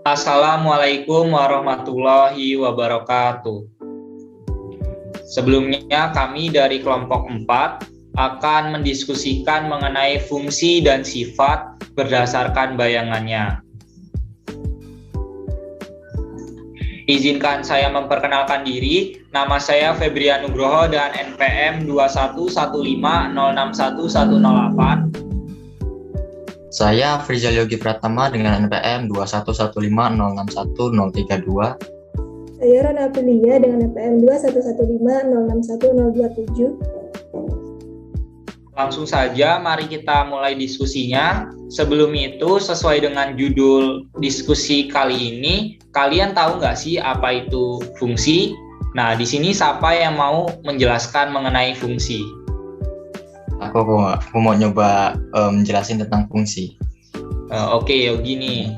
Assalamualaikum warahmatullahi wabarakatuh. Sebelumnya kami dari kelompok 4 akan mendiskusikan mengenai fungsi dan sifat berdasarkan bayangannya. Izinkan saya memperkenalkan diri. Nama saya Febrian Nugroho dan NPM 21150611108. Saya Frizal Yogi Pratama dengan NPM 21150611032. Saya Rona Aprilia dengan NPM 21150611027. Langsung saja, mari kita mulai diskusinya. Sebelum itu, sesuai dengan judul diskusi kali ini, kalian tahu nggak sih apa itu fungsi? Nah, di sini siapa yang mau menjelaskan mengenai fungsi? Aku mau nyoba menjelasin tentang fungsi. Oke, gini.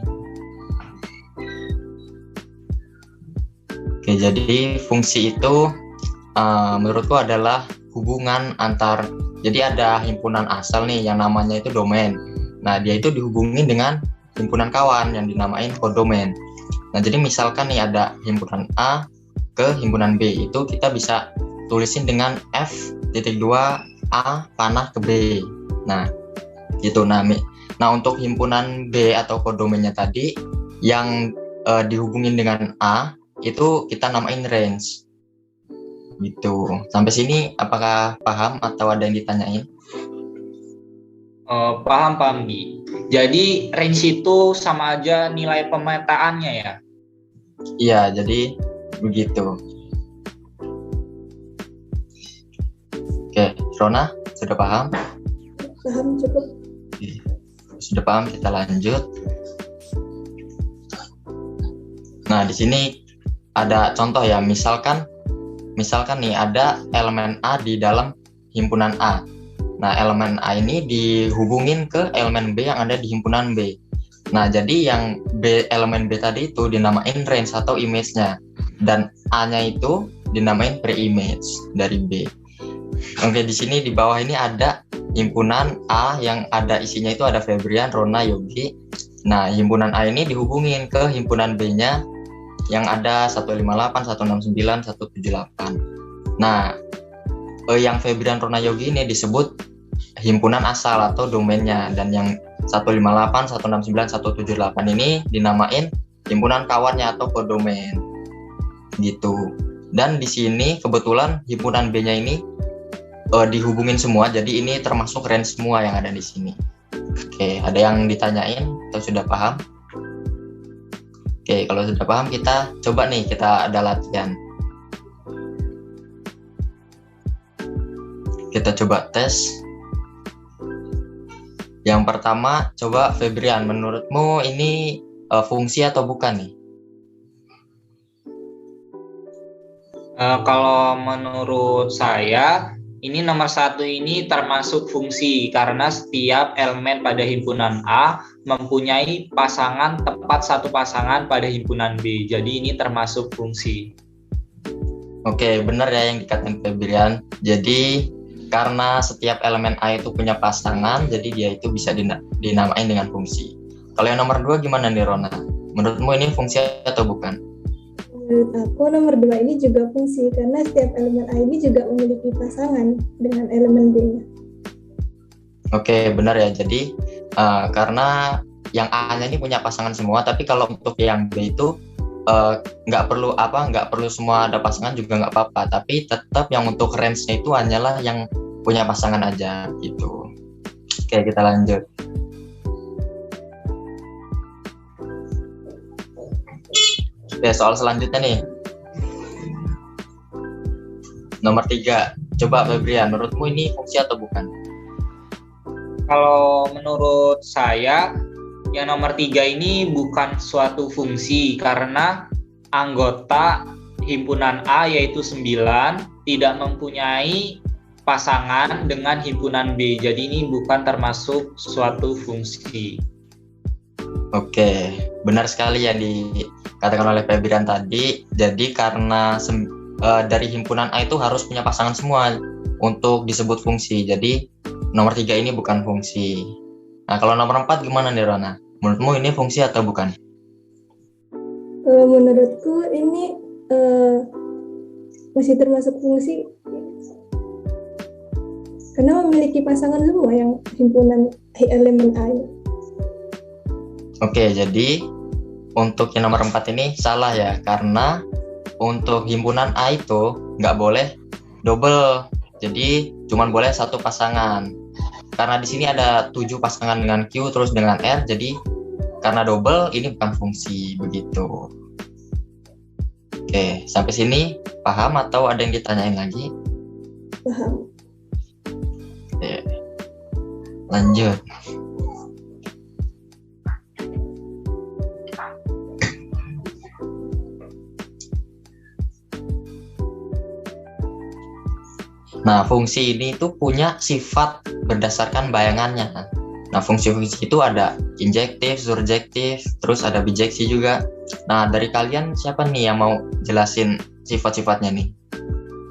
Oke, jadi fungsi itu menurutku adalah hubungan antar. Jadi ada himpunan asal nih yang namanya itu domain. Nah, dia itu dihubungin dengan himpunan kawan yang dinamain kodomain. Nah, jadi misalkan nih ada himpunan A ke himpunan B, itu kita bisa tulisin dengan F.2 A panah ke B. Nah, gitu. Nah, untuk himpunan B atau kodomainnya tadi yang dihubungin dengan A itu kita namain range. Gitu. Sampai sini apakah paham atau ada yang ditanyain? Paham, Gi. Jadi range itu sama aja nilai pemetaannya ya? Iya, jadi begitu. Oke, Rona, sudah paham? Paham cukup. Oke. Sudah paham, kita lanjut. Nah, di sini ada contoh ya, misalkan nih ada elemen A di dalam himpunan A. Nah, elemen A ini dihubungin ke elemen B yang ada di himpunan B. Nah, jadi yang elemen B tadi itu dinamain range atau image-nya. Dan A-nya itu dinamain pre-image dari B. Oke, di sini di bawah ini ada himpunan A yang ada isinya itu ada Febrian, Rona, Yogi. Nah, himpunan A ini dihubungin ke himpunan B-nya yang ada 158, 169, 178. Nah, yang Febrian, Rona, Yogi ini disebut himpunan asal atau domainnya, dan yang 158, 169, 178 ini dinamain himpunan kawannya atau kodomain. Gitu. Dan di sini kebetulan himpunan B-nya ini dihubungin semua, jadi ini termasuk range semua yang ada di sini. Oke, ada yang ditanyain atau sudah paham? Oke, kalau sudah paham kita coba nih, kita ada latihan. Kita coba tes. Yang pertama, coba Febrian, menurutmu ini fungsi atau bukan nih? Kalau menurut saya, ini nomor 1 ini termasuk fungsi karena setiap elemen pada himpunan A mempunyai pasangan tepat satu pasangan pada himpunan B. Jadi ini termasuk fungsi. Oke, benar ya yang dikatakan Febrian. Jadi karena setiap elemen A itu punya pasangan, jadi dia itu bisa dinamain dengan fungsi. Kalau yang nomor 2 gimana nih, Rona? Menurutmu ini fungsi atau bukan? Menurut aku nomor 2 ini juga fungsi karena setiap elemen A ini juga memiliki pasangan dengan elemen B-nya. Oke, benar ya. Jadi karena yang A-nya ini punya pasangan semua, tapi kalau untuk yang B itu nggak perlu semua ada pasangan juga nggak apa-apa. Tapi tetap yang untuk range-nya itu hanyalah yang punya pasangan aja gitu. Oke, kita lanjut. Oke, soal selanjutnya nih. Nomor 3. Coba Febrian, menurutmu ini fungsi atau bukan? Kalau menurut saya, yang nomor 3 ini bukan suatu fungsi karena anggota himpunan A yaitu 9 tidak mempunyai pasangan dengan himpunan B. Jadi ini bukan termasuk suatu fungsi. Oke, benar sekali yang dikatakan oleh Febrian tadi. Jadi karena dari himpunan A itu harus punya pasangan semua untuk disebut fungsi. Jadi nomor 3 ini bukan fungsi. Nah, kalau nomor 4 gimana nih, Rona? Menurutmu ini fungsi atau bukan? Kalau menurutku ini masih termasuk fungsi karena memiliki pasangan semua yang himpunan elemen A ini. Oke, jadi untuk yang nomor 4 ini salah ya, karena untuk himpunan A itu nggak boleh double, jadi cuma boleh satu pasangan. Karena di sini ada 7 pasangan dengan Q terus dengan R, jadi karena double ini bukan fungsi begitu. Oke, sampai sini paham atau ada yang ditanyain lagi? Paham. Oke, lanjut. Nah, fungsi ini tuh punya sifat berdasarkan bayangannya. Nah, fungsi-fungsi itu ada injektif, surjektif, terus ada bijeksi juga. Nah, dari kalian siapa nih yang mau jelasin sifat-sifatnya nih?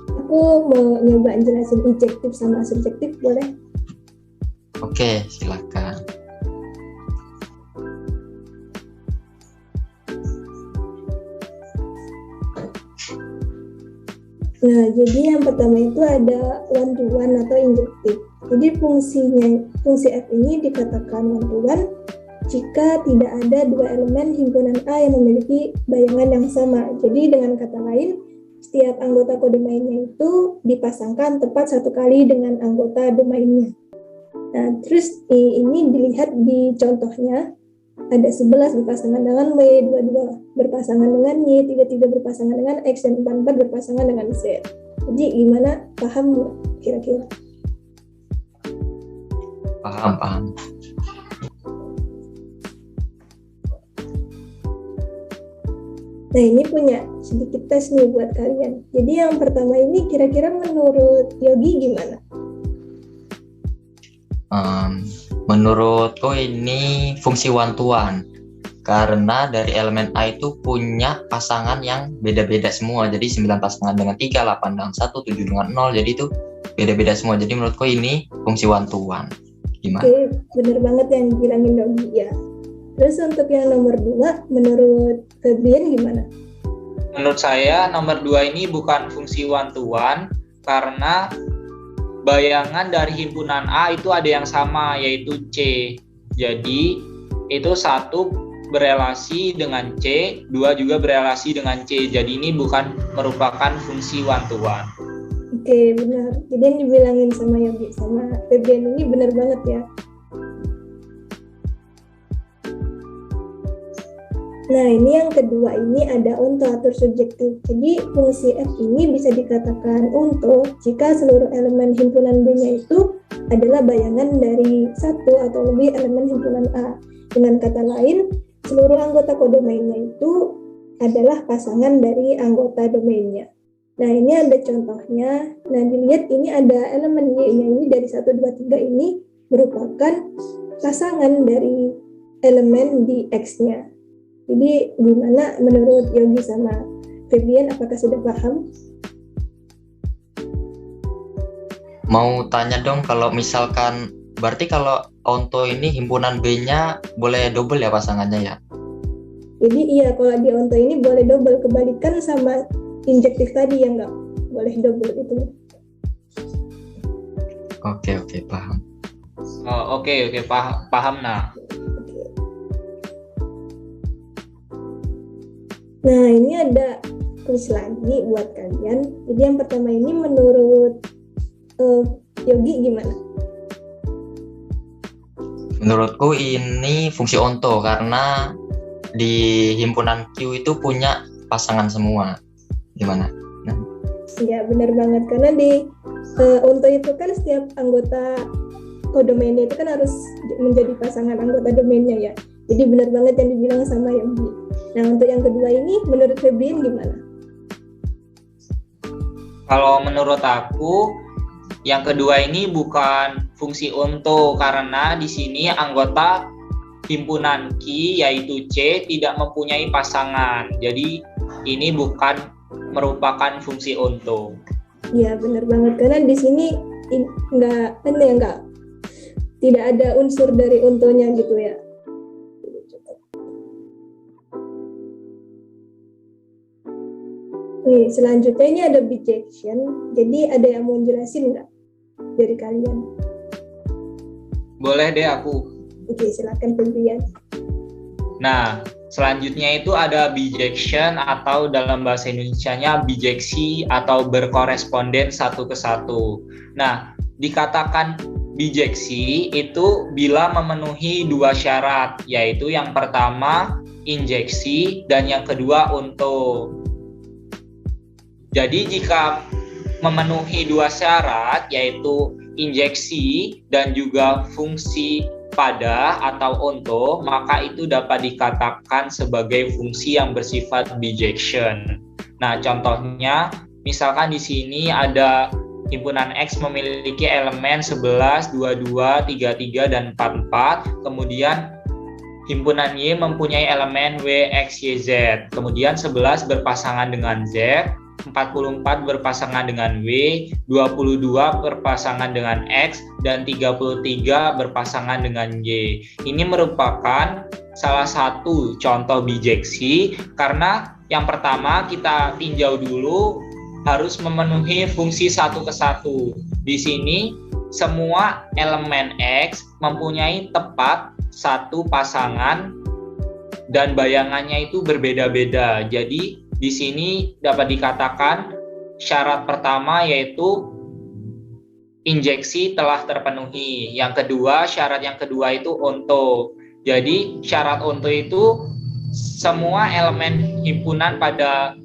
Aku mau nyoba jelasin injektif sama subjektif, boleh? Oke, silakan. Nah, jadi yang pertama itu ada one to one atau injektif. Jadi fungsi F ini dikatakan one to one jika tidak ada dua elemen himpunan A yang memiliki bayangan yang sama. Jadi dengan kata lain, setiap anggota kodomainnya itu dipasangkan tepat satu kali dengan anggota domainnya. Nah, terus ini dilihat di contohnya, ada 11 berpasangan dengan W, 22 berpasangan dengan Y, 33 berpasangan dengan X, dan 44 berpasangan dengan Z. Jadi gimana, paham nggak kira-kira? Paham. Nah, ini punya sedikit tes nih buat kalian. Jadi yang pertama ini kira-kira menurut Yogi gimana? Menurutku ini fungsi one to one, karena dari elemen A itu punya pasangan yang beda-beda semua. Jadi 9 pasangan dengan 3, 8 dengan 1, 7 dengan 0, jadi itu beda-beda semua. Jadi menurutku ini fungsi one to one. Gimana? Oke, bener banget yang dibilangin Yogi ya. Terus untuk yang nomor 2, menurut Febrian gimana? Menurut saya nomor 2 ini bukan fungsi one to one karena bayangan dari himpunan A itu ada yang sama, yaitu C. Jadi itu 1 berelasi dengan C, 2 juga berelasi dengan C. Jadi ini bukan merupakan fungsi one to one. Oke, benar. Jadi yang dibilangin sama Yogi sama Febrian ini benar banget ya. Nah, ini yang kedua ini ada onto atau subjektif. Jadi fungsi F ini bisa dikatakan onto jika seluruh elemen himpunan B-nya itu adalah bayangan dari satu atau lebih elemen himpunan A. Dengan kata lain, seluruh anggota kodomainnya itu adalah pasangan dari anggota domainnya. Nah, ini ada contohnya. Nah, dilihat ini ada elemen Y-nya ini dari 1, 2, 3 ini merupakan pasangan dari elemen di X-nya. Jadi gimana menurut Yogi sama Febrian, apakah sudah paham? Mau tanya dong, kalau misalkan berarti kalau onto ini himpunan B-nya boleh double ya pasangannya ya? Jadi iya, kalau di onto ini boleh double, kebalikan sama injektif tadi yang nggak boleh double itu. Oke, paham. Oke, paham nah. Nah, ini ada kuis lagi buat kalian. Jadi yang pertama ini menurut Yogi gimana? Menurutku ini fungsi onto karena di himpunan Q itu punya pasangan semua. Gimana? Ya, benar banget. Karena di onto itu kan setiap anggota kodomainnya itu kan harus menjadi pasangan anggota domainnya ya. Jadi benar banget yang dibilang sama Yogi. Nah, untuk yang kedua ini menurut Febrian gimana? Kalau menurut aku, yang kedua ini bukan fungsi onto karena di sini anggota himpunan Q yaitu C tidak mempunyai pasangan. Jadi ini bukan merupakan fungsi onto. Ya, benar banget karena di sini tidak ada unsur dari ontonya gitu ya. Nih, selanjutnya ini ada bijection. Jadi ada yang mau jelasin nggak dari kalian? Boleh deh aku. Oke, silakan Febrian. Nah, selanjutnya itu ada bijection atau dalam bahasa Indonesianya bijeksi atau berkoresponden satu ke satu. Nah, dikatakan bijeksi itu bila memenuhi dua syarat, yaitu yang pertama injeksi dan yang kedua unto. Jadi jika memenuhi dua syarat, yaitu injeksi dan juga fungsi pada atau onto, maka itu dapat dikatakan sebagai fungsi yang bersifat bijection. Nah, contohnya misalkan di sini ada himpunan X memiliki elemen 11, 22, 33 dan 44, kemudian himpunan Y mempunyai elemen W, X, Y, Z. Kemudian 11 berpasangan dengan Z, 44 berpasangan dengan W, 22 berpasangan dengan X, dan 33 berpasangan dengan Y. Ini merupakan salah satu contoh bijeksi karena yang pertama kita tinjau dulu harus memenuhi fungsi satu ke satu. Di sini semua elemen X mempunyai tepat satu pasangan dan bayangannya itu berbeda-beda. Jadi di sini dapat dikatakan syarat pertama yaitu injeksi telah terpenuhi. Yang kedua, syarat yang kedua itu onto. Jadi syarat onto itu semua elemen himpunan pada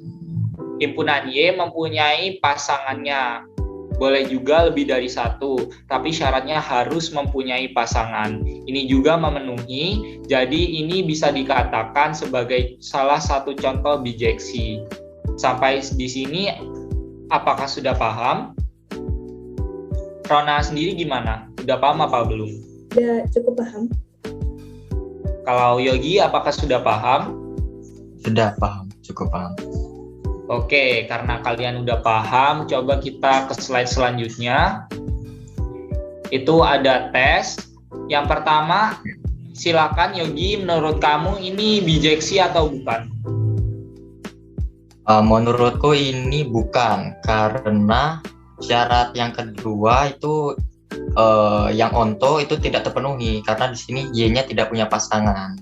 himpunan Y mempunyai pasangannya. Boleh juga lebih dari satu, tapi syaratnya harus mempunyai pasangan. Ini juga memenuhi, jadi ini bisa dikatakan sebagai salah satu contoh bijeksi. Sampai di sini, apakah sudah paham? Rona sendiri gimana? Udah paham apa belum? Udah cukup paham. Kalau Yogi, apakah sudah paham? Sudah paham, cukup paham. Oke, karena kalian udah paham, coba kita ke slide selanjutnya. Itu ada tes. Yang pertama, silakan Yogi, menurut kamu ini bijeksi atau bukan? Menurutku ini bukan, karena syarat yang kedua itu yang onto itu tidak terpenuhi, karena di sini Y-nya tidak punya pasangan.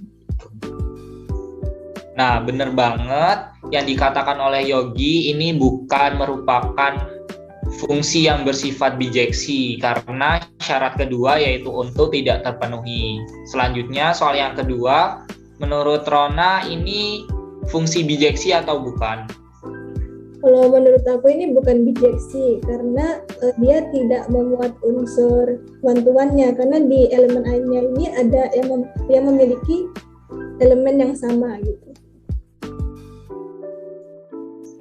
Nah, benar banget. Yang dikatakan oleh Yogi ini bukan merupakan fungsi yang bersifat bijeksi karena syarat kedua yaitu untuk tidak terpenuhi. Selanjutnya soal yang kedua, menurut Rona ini fungsi bijeksi atau bukan? Kalau menurut aku ini bukan bijeksi karena dia tidak memuat unsur one-to-one-nya karena di elemen A-nya ini ada yang memiliki elemen yang sama gitu.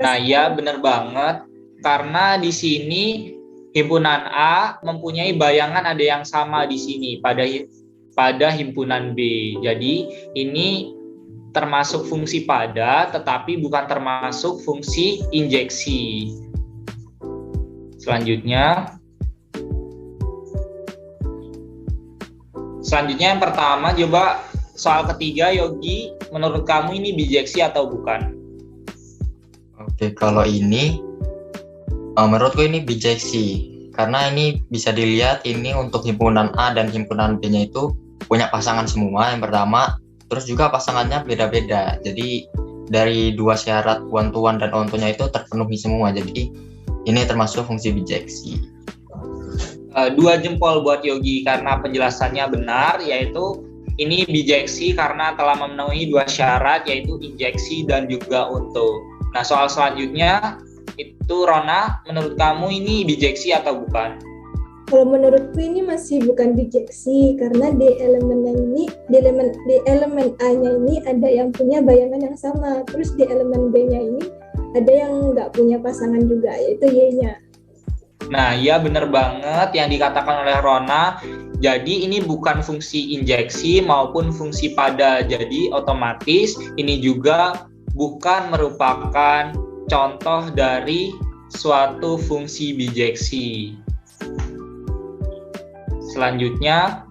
Nah, ya benar banget karena di sini himpunan A mempunyai bayangan ada yang sama di sini pada himpunan B. Jadi ini termasuk fungsi pada tetapi bukan termasuk fungsi injeksi. Selanjutnya yang pertama, coba soal ketiga Yogi, menurut kamu ini bijeksi atau bukan? Oke, kalau ini menurutku ini bijeksi karena ini bisa dilihat ini untuk himpunan A dan himpunan B-nya itu punya pasangan semua yang pertama, terus juga pasangannya beda-beda. Jadi dari dua syarat one-to-one dan onto-nya itu terpenuhi semua. Jadi ini termasuk fungsi bijeksi. 2 jempol buat Yogi karena penjelasannya benar, yaitu ini bijeksi karena telah memenuhi dua syarat yaitu injeksi dan juga onto. Nah, soal selanjutnya itu Rona, menurut kamu ini bijeksi atau bukan? Kalau menurutku ini masih bukan bijeksi karena di elemen A-nya ini ada yang punya bayangan yang sama, terus di elemen B-nya ini ada yang nggak punya pasangan juga yaitu Y-nya. Nah, ya benar banget yang dikatakan oleh Rona. Jadi ini bukan fungsi injeksi maupun fungsi pada. Jadi otomatis ini juga bukan merupakan contoh dari suatu fungsi bijeksi. Selanjutnya,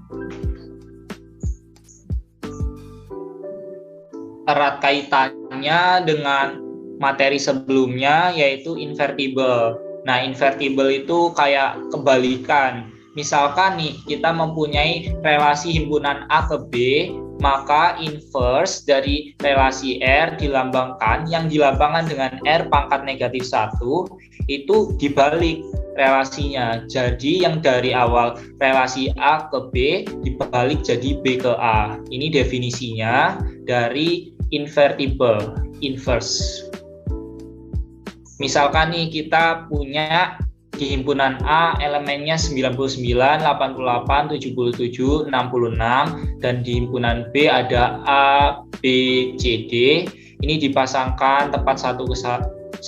erat kaitannya dengan materi sebelumnya, yaitu invertible. Nah, invertible itu kayak kebalikan. Misalkan nih, kita mempunyai relasi himpunan A ke B, maka inverse dari relasi R yang dilambangkan dengan R pangkat negatif 1, itu dibalik relasinya. Jadi yang dari awal relasi A ke B dibalik jadi B ke A. Ini definisinya dari invertible, inverse. Misalkan nih kita punya di himpunan A elemennya 99, 88, 77, 66, dan di himpunan B ada A, B, C, D. Ini dipasangkan tepat 99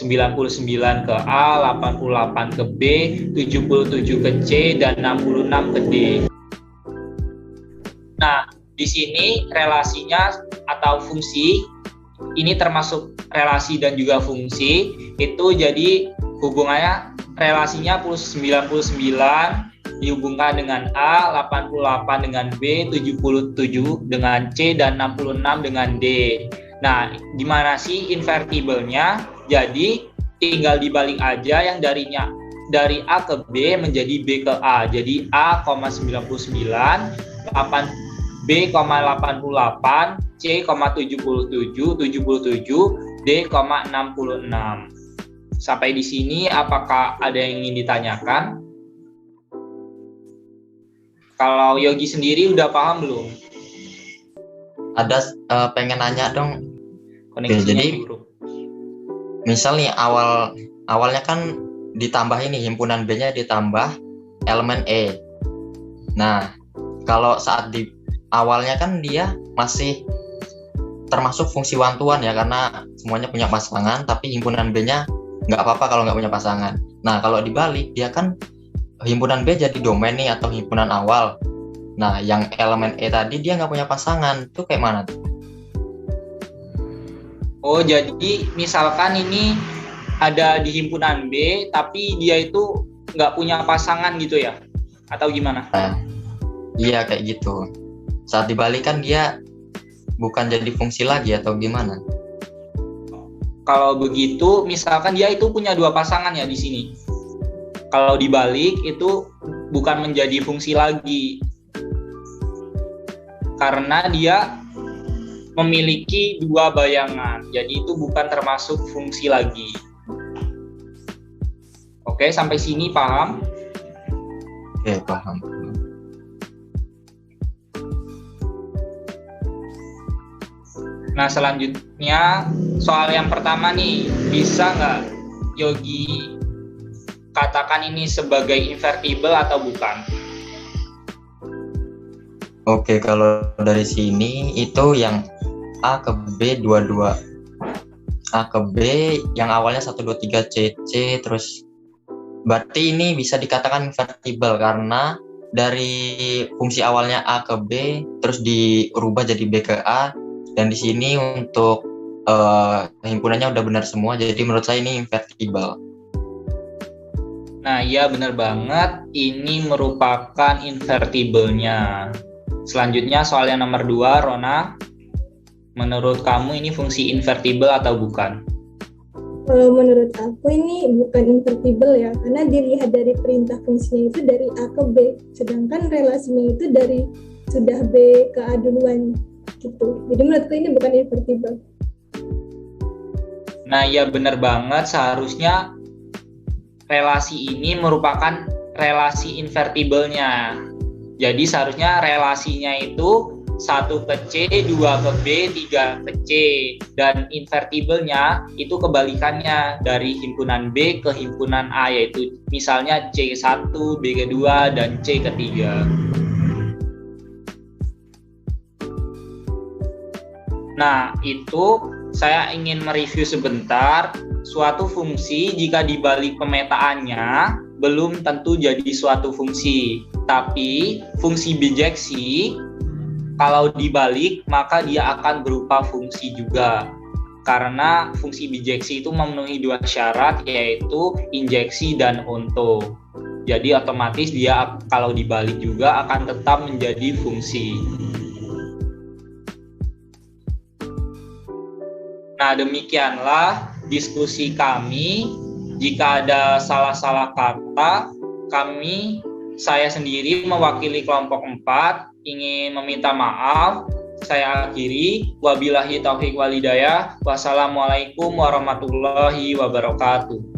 ke A, 88 ke B, 77 ke C, dan 66 ke D. Nah, di sini relasinya atau fungsi, ini termasuk relasi dan juga fungsi, itu jadi hubungannya relasinya plus 99 dihubungkan dengan A, 88 dengan B, 77 dengan C, dan 66 dengan D. Nah, di mana sih invertible-nya? Jadi tinggal dibalik aja yang dari A ke B menjadi B ke A. Jadi A, 99, B, 88, C, 77, D, 66. Sampai di sini apakah ada yang ingin ditanyakan? Kalau Yogi sendiri udah paham belum? Ada pengen nanya dong. Koneksinya jadi buruk. Misal nih awalnya kan ditambah ini, himpunan B-nya ditambah elemen E. Nah, kalau saat di awalnya kan dia masih termasuk fungsi one-to-one ya, karena semuanya punya pasangan, tapi himpunan B-nya nggak apa-apa kalau nggak punya pasangan. Nah, kalau dibalik, dia kan himpunan B jadi domain nih atau himpunan awal. Nah, yang elemen E tadi dia nggak punya pasangan, itu kayak mana tuh? Oh, jadi misalkan ini ada di himpunan B, tapi dia itu nggak punya pasangan gitu ya? Atau gimana? Nah, iya kayak gitu. Saat dibalik kan dia bukan jadi fungsi lagi atau gimana? Kalau begitu, misalkan dia itu punya dua pasangan ya di sini. Kalau dibalik itu bukan menjadi fungsi lagi, karena dia memiliki dua bayangan. Jadi itu bukan termasuk fungsi lagi. Oke, sampai sini paham? Oke, paham. Nah, selanjutnya soal yang pertama nih, bisa nggak Yogi katakan ini sebagai invertible atau bukan? Oke, kalau dari sini itu yang A ke B 22. A ke B yang awalnya 1, 2, 3 C, C, terus berarti ini bisa dikatakan invertible karena dari fungsi awalnya A ke B terus dirubah jadi B ke A, dan di sini untuk himpunannya udah benar semua, jadi menurut saya ini invertible. Nah, iya benar banget, ini merupakan invertible-nya. Selanjutnya soal yang nomor 2, Rona. Menurut kamu ini fungsi invertible atau bukan? Kalau menurut aku ini bukan invertible ya, karena dilihat dari perintah fungsinya itu dari A ke B, sedangkan relasinya itu dari sudah B ke A duluan gitu. Jadi menurutku ini bukan invertible. Nah, ya benar banget, seharusnya relasi ini merupakan relasi invertible-nya. Jadi seharusnya relasinya itu 1 ke C, 2 ke B, 3 ke C. Dan invertible-nya itu kebalikannya dari himpunan B ke himpunan A, yaitu misalnya C1, B kedua, dan C ketiga. Nah, itu saya ingin mereview sebentar. Suatu fungsi jika dibalik pemetaannya belum tentu jadi suatu fungsi. Tapi fungsi bijeksi kalau dibalik maka dia akan berupa fungsi juga. Karena fungsi bijeksi itu memenuhi 2 syarat, yaitu injeksi dan onto. Jadi otomatis dia kalau dibalik juga akan tetap menjadi fungsi. Nah, demikianlah diskusi kami. Jika ada salah-salah kata, saya sendiri mewakili kelompok 4 ingin meminta maaf. Saya akhiri. Wabillahi taufiq walhidayah. Wassalamualaikum warahmatullahi wabarakatuh.